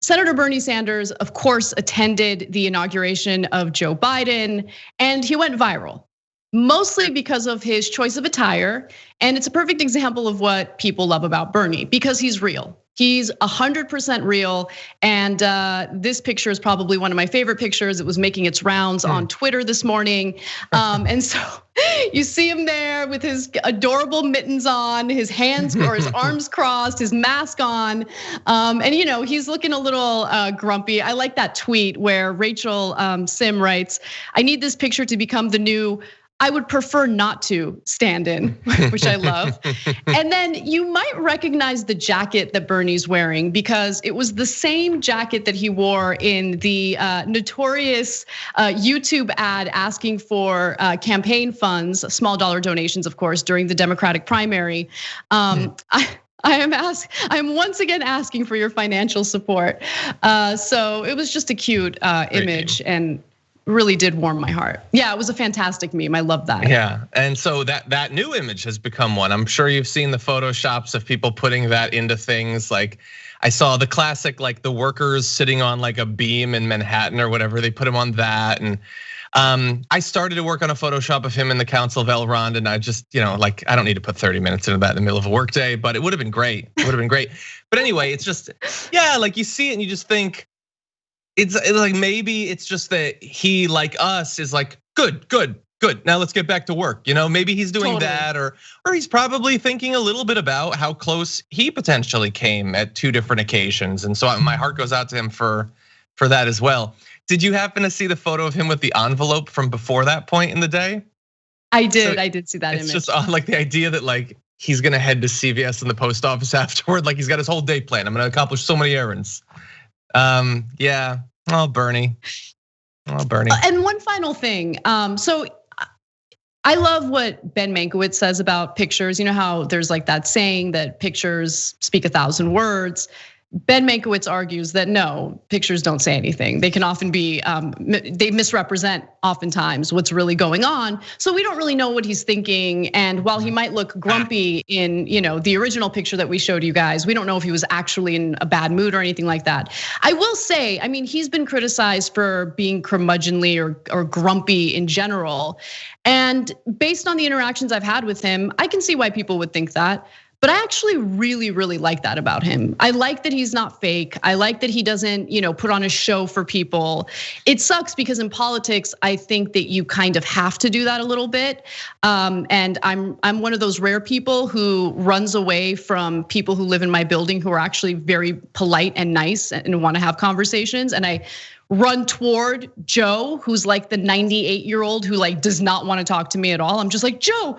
Senator Bernie Sanders, of course, attended the inauguration of Joe Biden, and he went viral. Mostly because of his choice of attire. And it's a perfect example of what people love about Bernie, because he's real. He's 100% real. And this picture is probably one of my favorite pictures. It was making its rounds on Twitter this morning. And so you see him there with his adorable mittens on, his hands or his arms crossed, his mask on. And he's looking a little grumpy. I like that tweet where Rachel Sim writes, "I need this picture to become the new I would prefer not to stand in," which I love. And then you might recognize the jacket that Bernie's wearing, because it was the same jacket that he wore in the notorious YouTube ad asking for campaign funds, small dollar donations, of course, during the Democratic primary. I am once again asking for your financial support. So it was just a cute image and really did warm my heart. Yeah, it was a fantastic meme. I love that. Yeah, and so that new image has become one. I'm sure you've seen the photoshops of people putting that into things. Like I saw the classic, like the workers sitting on like a beam in Manhattan or whatever. They put him on that, and I started to work on a Photoshop of him in the Council of Elrond, and I just, like I don't need to put 30 minutes into that in the middle of a workday, but it would have been great. It would have been great. But anyway, it's just, yeah, like you see it and you just think, it's like maybe it's just that he, like us, is like good. Now let's get back to work. Maybe he's doing that, or he's probably thinking a little bit about how close he potentially came at 2 different occasions. And so my heart goes out to him for that as well. Did you happen to see the photo of him with the envelope from before that point in the day? I did. So I did see that image. It's just like the idea that like he's gonna head to CVS and the post office afterward. Like he's got his whole day planned. I'm gonna accomplish so many errands. Yeah. Oh, Bernie. And one final thing. So I love what Ben Mankiewicz says about pictures. You know how there's like that saying that pictures speak 1,000 words. Ben Mankiewicz argues that no, pictures don't say anything. They can often be, they misrepresent oftentimes what's really going on. So we don't really know what he's thinking. And while he might look grumpy in the original picture that we showed you guys, we don't know if he was actually in a bad mood or anything like that. I will say, I mean, he's been criticized for being curmudgeonly or grumpy in general. And based on the interactions I've had with him, I can see why people would think that. But I actually really, really like that about him. I like that he's not fake. I like that he doesn't, put on a show for people. It sucks because in politics, I think that you kind of have to do that a little bit. And I'm one of those rare people who runs away from people who live in my building who are actually very polite and nice and want to have conversations. And I run toward Joe, who's like the 98-year-old who like does not want to talk to me at all. I'm just like, Joe.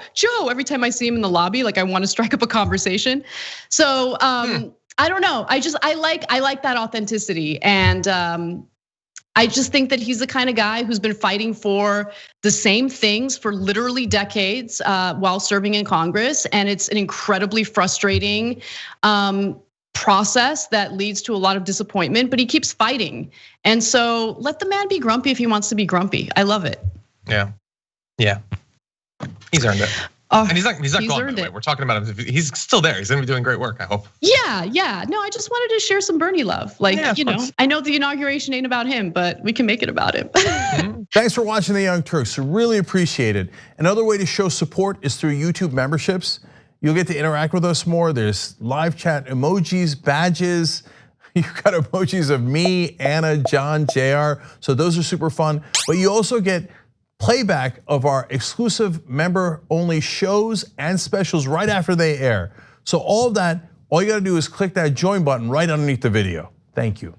Every time I see him in the lobby, like I want to strike up a conversation. So I don't know. I like that authenticity, and I just think that he's the kind of guy who's been fighting for the same things for literally decades while serving in Congress, and it's an incredibly frustrating process that leads to a lot of disappointment, but he keeps fighting. And so let the man be grumpy if he wants to be grumpy. I love it. Yeah. He's earned it. And he's not gone, by the way. We're talking about him. He's still there. He's gonna be doing great work, I hope. Yeah. No, I just wanted to share some Bernie love. Like, I know the inauguration ain't about him, but we can make it about him. Thanks for watching the Young Turks. Really appreciate it. Another way to show support is through YouTube memberships. You'll get to interact with us more. There's live chat emojis, badges. You've got emojis of me, Anna, John, JR. So those are super fun. But you also get playback of our exclusive member-only shows and specials right after they air. So all of that, all you gotta do is click that join button right underneath the video. Thank you.